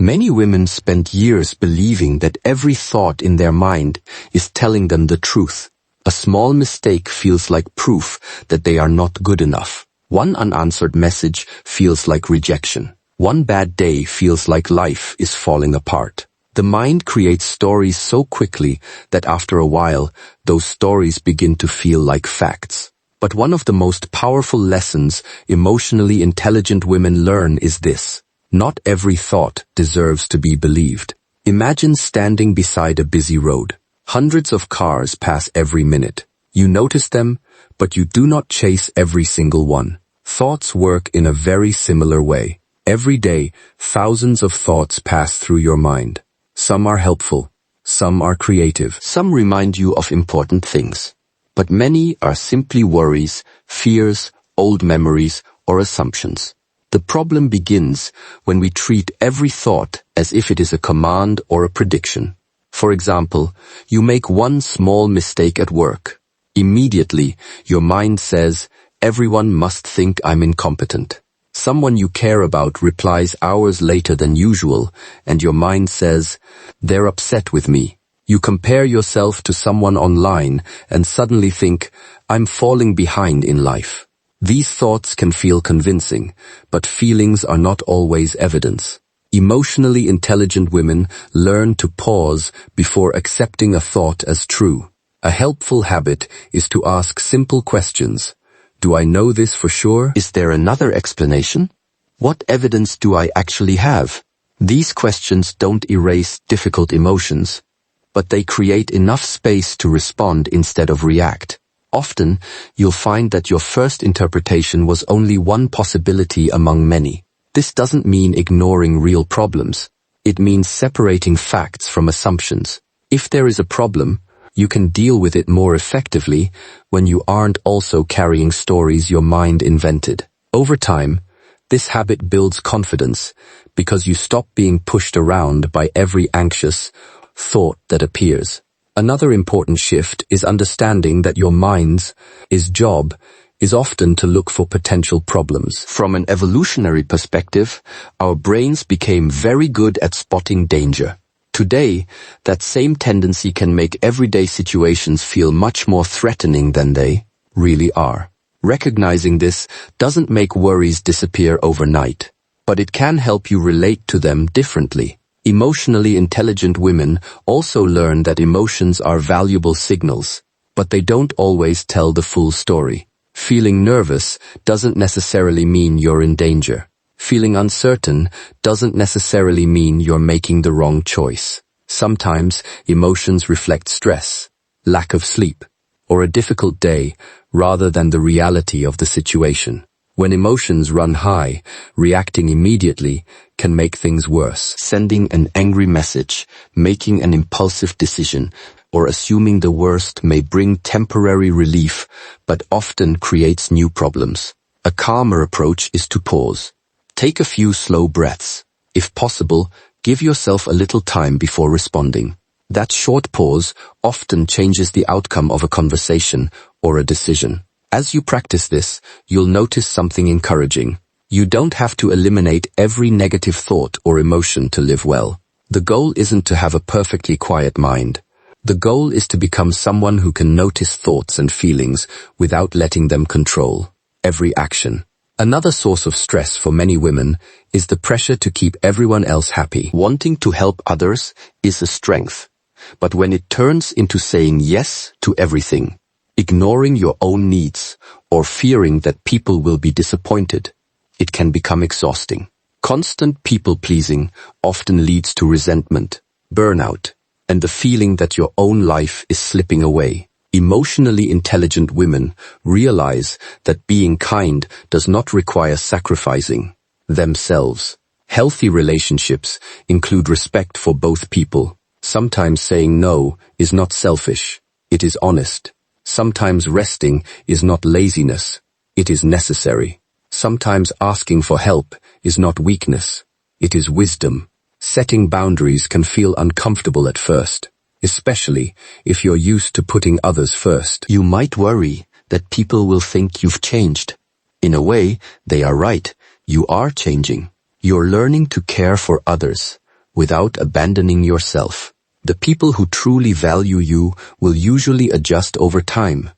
Many women spend years believing that every thought in their mind is telling them the truth. A small mistake feels like proof that they are not good enough. One unanswered message feels like rejection. One bad day feels like life is falling apart. The mind creates stories so quickly that after a while, those stories begin to feel like facts. But one of the most powerful lessons emotionally intelligent women learn is this: not every thought deserves to be believed. Imagine standing beside a busy road. Hundreds of cars pass every minute. You notice them, but you do not chase every single one. Thoughts work in a very similar way. Every day, thousands of thoughts pass through your mind. Some are helpful, some are creative, some remind you of important things. But many are simply worries, fears, old memories, or assumptions. The problem begins when we treat every thought as if it is a command or a prediction. For example, you make one small mistake at work. Immediately, your mind says, "Everyone must think I'm incompetent." Someone you care about replies hours later than usual, and your mind says, "They're upset with me." You compare yourself to someone online and suddenly think, "I'm falling behind in life." These thoughts can feel convincing, but feelings are not always evidence. Emotionally intelligent women learn to pause before accepting a thought as true. A helpful habit is to ask simple questions. Do I know this for sure? Is there another explanation? What evidence do I actually have? These questions don't erase difficult emotions, but they create enough space to respond instead of react. Often, you'll find that your first interpretation was only one possibility among many. This doesn't mean ignoring real problems. It means separating facts from assumptions. If there is a problem, you can deal with it more effectively when you aren't also carrying stories your mind invented. Over time, this habit builds confidence because you stop being pushed around by every anxious thought that appears. Another important shift is understanding that your mind's job is often to look for potential problems. From an evolutionary perspective, our brains became very good at spotting danger. Today, that same tendency can make everyday situations feel much more threatening than they really are. Recognizing this doesn't make worries disappear overnight, but it can help you relate to them differently. Emotionally intelligent women also learn that emotions are valuable signals, but they don't always tell the full story. Feeling nervous doesn't necessarily mean you're in danger. Feeling uncertain doesn't necessarily mean you're making the wrong choice. Sometimes emotions reflect stress, lack of sleep, or a difficult day rather than the reality of the situation. When emotions run high, reacting immediately can make things worse. Sending an angry message, making an impulsive decision, or assuming the worst may bring temporary relief, but often creates new problems. A calmer approach is to pause. Take a few slow breaths. If possible, give yourself a little time before responding. That short pause often changes the outcome of a conversation or a decision. As you practice this, you'll notice something encouraging. You don't have to eliminate every negative thought or emotion to live well. The goal isn't to have a perfectly quiet mind. The goal is to become someone who can notice thoughts and feelings without letting them control every action. Another source of stress for many women is the pressure to keep everyone else happy. Wanting to help others is a strength, but when it turns into saying yes to everything, ignoring your own needs, or fearing that people will be disappointed, it can become exhausting. Constant people-pleasing often leads to resentment, burnout, and the feeling that your own life is slipping away. Emotionally intelligent women realize that being kind does not require sacrificing themselves. Healthy relationships include respect for both people. Sometimes saying no is not selfish, it is honest. Sometimes resting is not laziness, it is necessary. Sometimes asking for help is not weakness, it is wisdom. Setting boundaries can feel uncomfortable at first, especially if you're used to putting others first. You might worry that people will think you've changed. In a way, they are right. You are changing. You're learning to care for others, without abandoning yourself. The people who truly value you will usually adjust over time,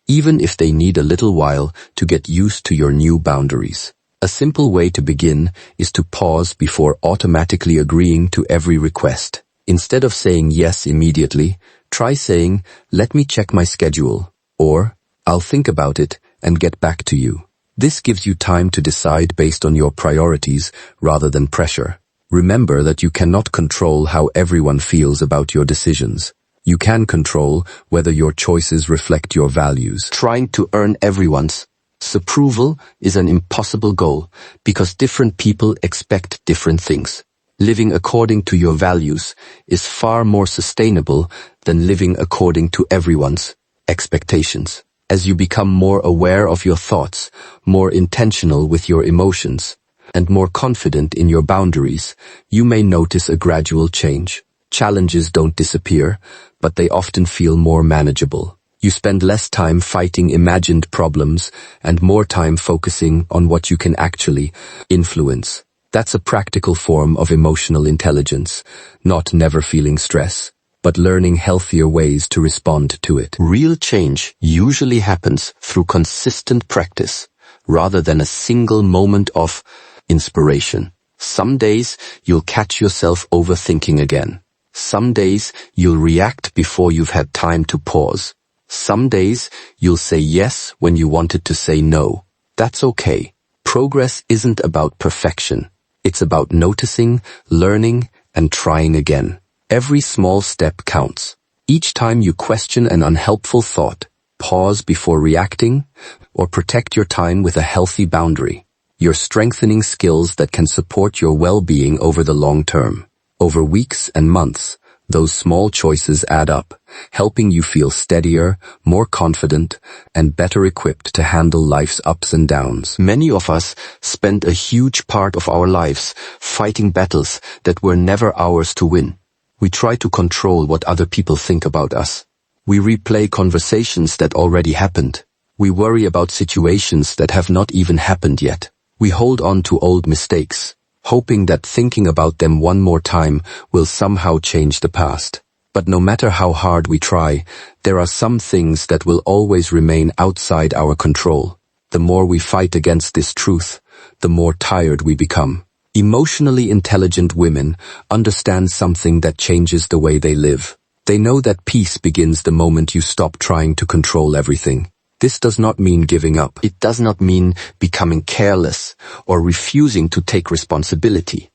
even if they need a little while to get used to your new boundaries. A simple way to begin is to pause before automatically agreeing to every request. Instead of saying yes immediately, try saying, "Let me check my schedule," or "I'll think about it and get back to you." This gives you time to decide based on your priorities rather than pressure. Remember that you cannot control how everyone feels about your decisions. You can control whether your choices reflect your values. Trying to earn everyone's approval is an impossible goal because different people expect different things. Living according to your values is far more sustainable than living according to everyone's expectations. As you become more aware of your thoughts, more intentional with your emotions, and more confident in your boundaries, you may notice a gradual change. Challenges don't disappear, but they often feel more manageable. You spend less time fighting imagined problems and more time focusing on what you can actually influence. That's a practical form of emotional intelligence, not never feeling stress, but learning healthier ways to respond to it. Real change usually happens through consistent practice, rather than a single moment of inspiration. Some days you'll catch yourself overthinking again. Some days you'll react before you've had time to pause. Some days you'll say yes when you wanted to say no. That's okay. Progress isn't about perfection. It's about noticing, learning, and trying again. Every small step counts. Each time you question an unhelpful thought, pause before reacting, or protect your time with a healthy boundary, you're strengthening skills that can support your well-being over the long term. Over weeks and months, those small choices add up, helping you feel steadier, more confident, and better equipped to handle life's ups and downs. Many of us spend a huge part of our lives fighting battles that were never ours to win. We try to control what other people think about us. We replay conversations that already happened. We worry about situations that have not even happened yet. We hold on to old mistakes, hoping that thinking about them one more time will somehow change the past. But no matter how hard we try, there are some things that will always remain outside our control. The more we fight against this truth, the more tired we become. Emotionally intelligent women understand something that changes the way they live. They know that peace begins the moment you stop trying to control everything. This does not mean giving up. It does not mean becoming careless or refusing to take responsibility.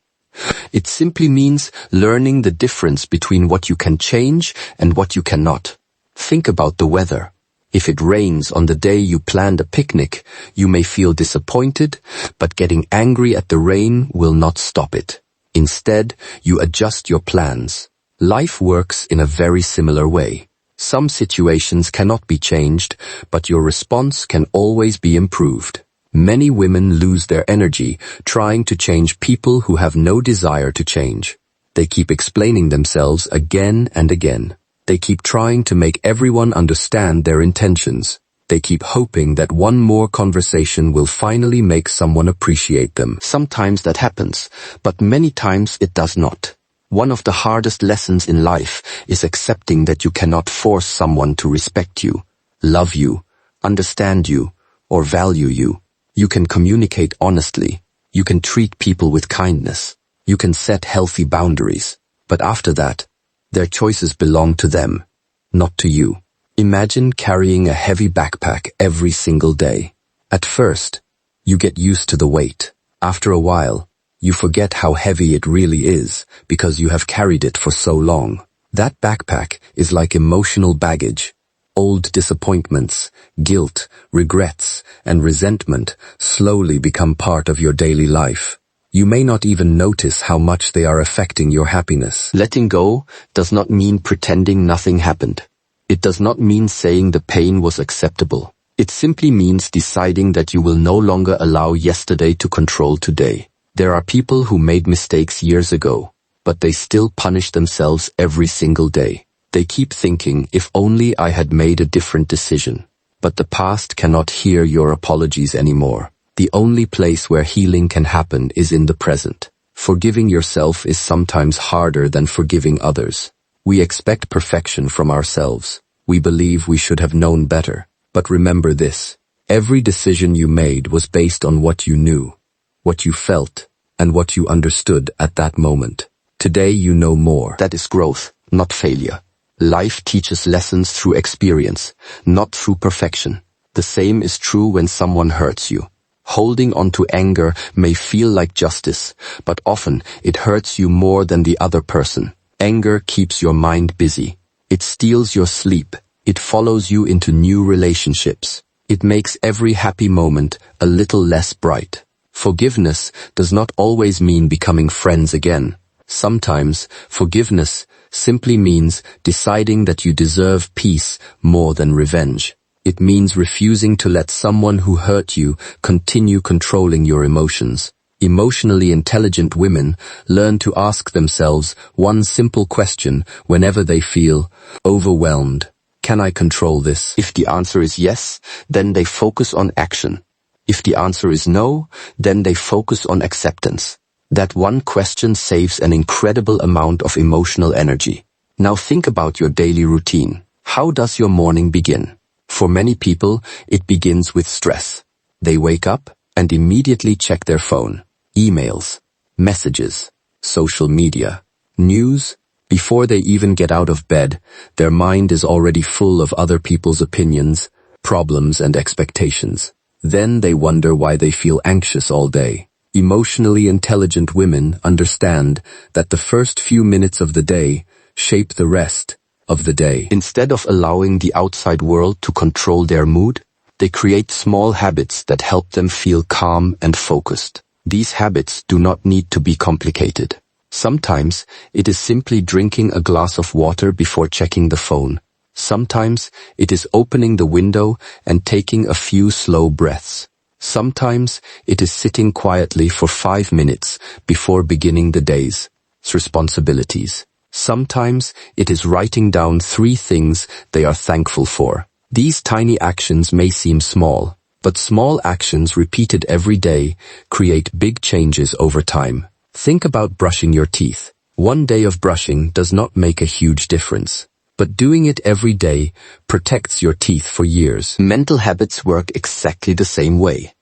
It simply means learning the difference between what you can change and what you cannot. Think about the weather. If it rains on the day you planned a picnic, you may feel disappointed, but getting angry at the rain will not stop it. Instead, you adjust your plans. Life works in a very similar way. Some situations cannot be changed, but your response can always be improved. Many women lose their energy trying to change people who have no desire to change. They keep explaining themselves again and again. They keep trying to make everyone understand their intentions. They keep hoping that one more conversation will finally make someone appreciate them. Sometimes that happens, but many times it does not. One of the hardest lessons in life is accepting that you cannot force someone to respect you, love you, understand you, or value you. You can communicate honestly. You can treat people with kindness. You can set healthy boundaries. But after that, their choices belong to them, not to you. Imagine carrying a heavy backpack every single day. At first, you get used to the weight. After a while, you forget how heavy it really is because you have carried it for so long. That backpack is like emotional baggage. Old disappointments, guilt, regrets, and resentment slowly become part of your daily life. You may not even notice how much they are affecting your happiness. Letting go does not mean pretending nothing happened. It does not mean saying the pain was acceptable. It simply means deciding that you will no longer allow yesterday to control today. There are people who made mistakes years ago, but they still punish themselves every single day. They keep thinking, if only I had made a different decision. But the past cannot hear your apologies anymore. The only place where healing can happen is in the present. Forgiving yourself is sometimes harder than forgiving others. We expect perfection from ourselves. We believe we should have known better. But remember this. Every decision you made was based on what you knew, what you felt, and what you understood at that moment. Today you know more. That is growth, not failure. Life teaches lessons through experience, not through perfection. The same is true when someone hurts you. Holding on to anger may feel like justice, but often it hurts you more than the other person. Anger keeps your mind busy. It steals your sleep. It follows you into new relationships. It makes every happy moment a little less bright. Forgiveness does not always mean becoming friends again. Sometimes forgiveness simply means deciding that you deserve peace more than revenge. It means refusing to let someone who hurt you continue controlling your emotions. Emotionally intelligent women learn to ask themselves one simple question whenever they feel overwhelmed. Can I control this? If the answer is yes, then they focus on action. If the answer is no, then they focus on acceptance. That one question saves an incredible amount of emotional energy. Now think about your daily routine. How does your morning begin? For many people, it begins with stress. They wake up and immediately check their phone, emails, messages, social media, news. Before they even get out of bed, their mind is already full of other people's opinions, problems, and expectations. Then they wonder why they feel anxious all day. Emotionally intelligent women understand that the first few minutes of the day shape the rest of the day. Instead of allowing the outside world to control their mood, they create small habits that help them feel calm and focused. These habits do not need to be complicated. Sometimes it is simply drinking a glass of water before checking the phone. Sometimes it is opening the window and taking a few slow breaths. Sometimes it is sitting quietly for 5 minutes before beginning the day's responsibilities. Sometimes it is writing down 3 things they are thankful for. These tiny actions may seem small, but small actions repeated every day create big changes over time. Think about brushing your teeth. One day of brushing does not make a huge difference, but doing it every day protects your teeth for years. Mental habits work exactly the same way.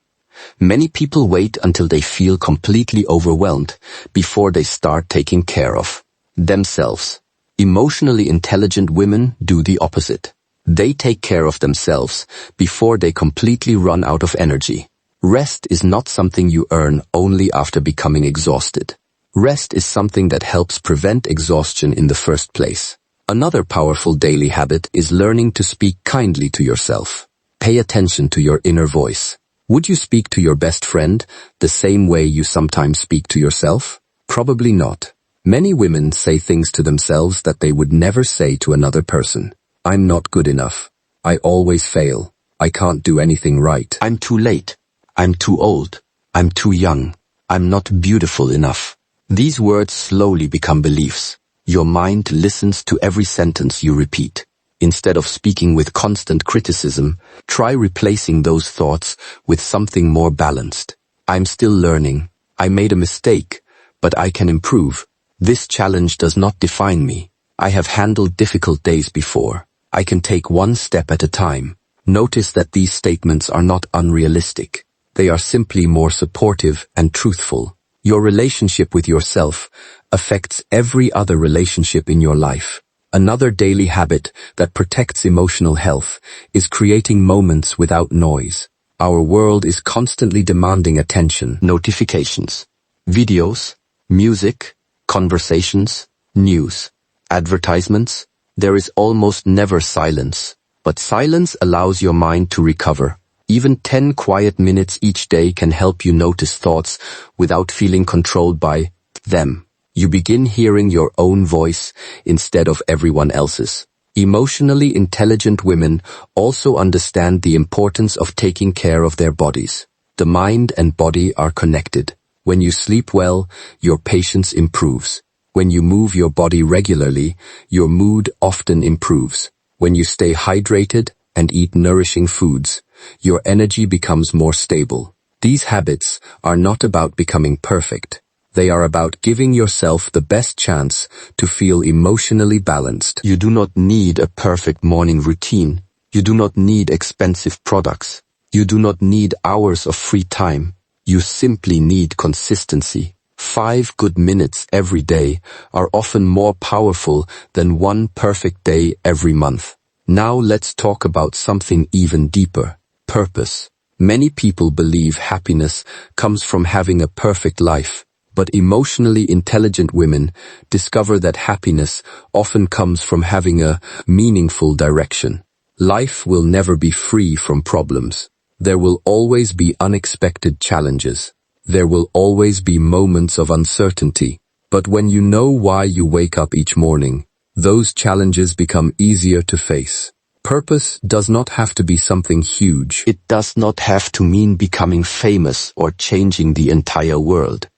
Many people wait until they feel completely overwhelmed before they start taking care of themselves. Emotionally intelligent women do the opposite. They take care of themselves before they completely run out of energy. Rest is not something you earn only after becoming exhausted. Rest is something that helps prevent exhaustion in the first place. Another powerful daily habit is learning to speak kindly to yourself. Pay attention to your inner voice. Would you speak to your best friend the same way you sometimes speak to yourself? Probably not. Many women say things to themselves that they would never say to another person. I'm not good enough. I always fail. I can't do anything right. I'm too late. I'm too old. I'm too young. I'm not beautiful enough. These words slowly become beliefs. Your mind listens to every sentence you repeat. Instead of speaking with constant criticism, try replacing those thoughts with something more balanced. I'm still learning. I made a mistake, but I can improve. This challenge does not define me. I have handled difficult days before. I can take one step at a time. Notice that these statements are not unrealistic. They are simply more supportive and truthful. Your relationship with yourself affects every other relationship in your life. Another daily habit that protects emotional health is creating moments without noise. Our world is constantly demanding attention. Notifications, videos, music, conversations, news, advertisements. There is almost never silence. But silence allows your mind to recover. Even 10 quiet minutes each day can help you notice thoughts without feeling controlled by them. You begin hearing your own voice instead of everyone else's. Emotionally intelligent women also understand the importance of taking care of their bodies. The mind and body are connected. When you sleep well, your patience improves. When you move your body regularly, your mood often improves. When you stay hydrated and eat nourishing foods, your energy becomes more stable. These habits are not about becoming perfect. They are about giving yourself the best chance to feel emotionally balanced. You do not need a perfect morning routine. You do not need expensive products. You do not need hours of free time. You simply need consistency. 5 good minutes every day are often more powerful than 1 perfect day every month. Now let's talk about something even deeper: purpose. Many people believe happiness comes from having a perfect life, but emotionally intelligent women discover that happiness often comes from having a meaningful direction. Life will never be free from problems. There will always be unexpected challenges. There will always be moments of uncertainty. But when you know why you wake up each morning, those challenges become easier to face. Purpose does not have to be something huge. It does not have to mean becoming famous or changing the entire world.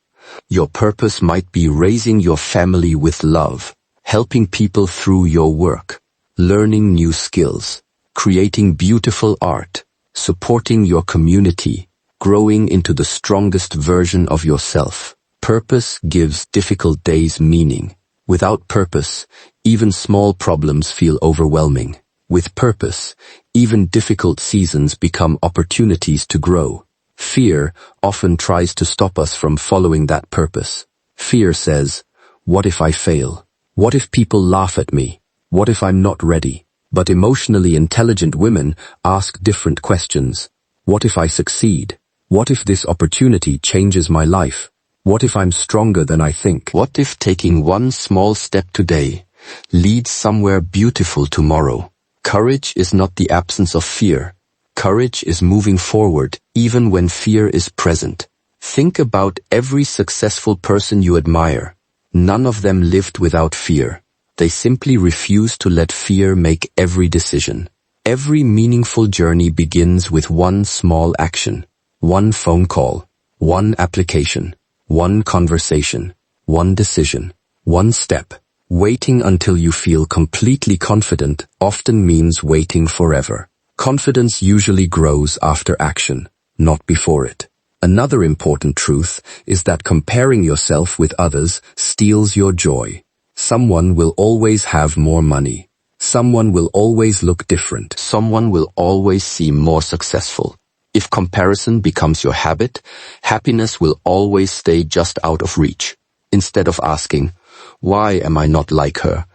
Your purpose might be raising your family with love, helping people through your work, learning new skills, creating beautiful art, supporting your community, growing into the strongest version of yourself. Purpose gives difficult days meaning. Without purpose, even small problems feel overwhelming. With purpose, even difficult seasons become opportunities to grow. Fear often tries to stop us from following that purpose. Fear says, "What if I fail? What if people laugh at me? What if I'm not ready?" But emotionally intelligent women ask different questions. What if I succeed? What if this opportunity changes my life? What if I'm stronger than I think? What if taking one small step today leads somewhere beautiful tomorrow? Courage is not the absence of fear. Courage is moving forward even when fear is present. Think about every successful person you admire. None of them lived without fear. They simply refuse to let fear make every decision. Every meaningful journey begins with one small action, one phone call, one application, one conversation, one decision, one step. Waiting until you feel completely confident often means waiting forever. Confidence usually grows after action, not before it. Another important truth is that comparing yourself with others steals your joy. Someone will always have more money. Someone will always look different. Someone will always seem more successful. If comparison becomes your habit, happiness will always stay just out of reach. Instead of asking, "Why am I not like her?"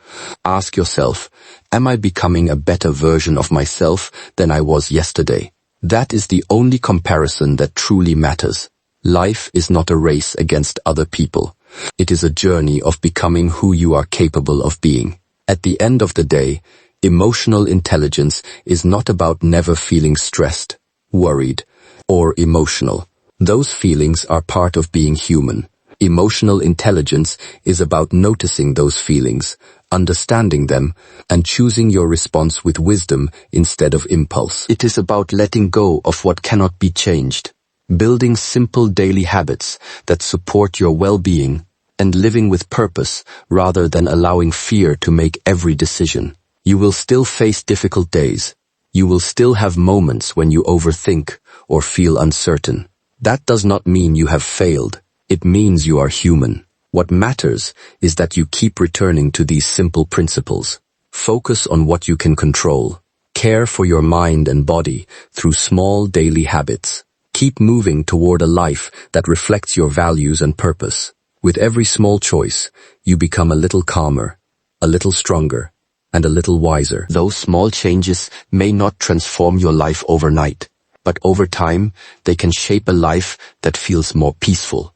ask yourself, "Am I becoming a better version of myself than I was yesterday?" That is the only comparison that truly matters. Life is not a race against other people. It is a journey of becoming who you are capable of being. At the end of the day, emotional intelligence is not about never feeling stressed, worried, or emotional. Those feelings are part of being human. Emotional intelligence is about noticing those feelings, understanding them, and choosing your response with wisdom instead of impulse. It is about letting go of what cannot be changed, building simple daily habits that support your well-being, and living with purpose rather than allowing fear to make every decision. You will still face difficult days. You will still have moments when you overthink or feel uncertain. That does not mean you have failed. It means you are human. What matters is that you keep returning to these simple principles. Focus on what you can control. Care for your mind and body through small daily habits. Keep moving toward a life that reflects your values and purpose. With every small choice, you become a little calmer, a little stronger, and a little wiser. Those small changes may not transform your life overnight, but over time, they can shape a life that feels more peaceful,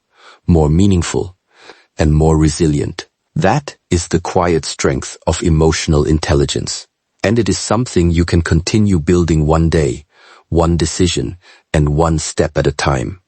more meaningful, and more resilient. That is the quiet strength of emotional intelligence. And it is something you can continue building one day, one decision, and one step at a time.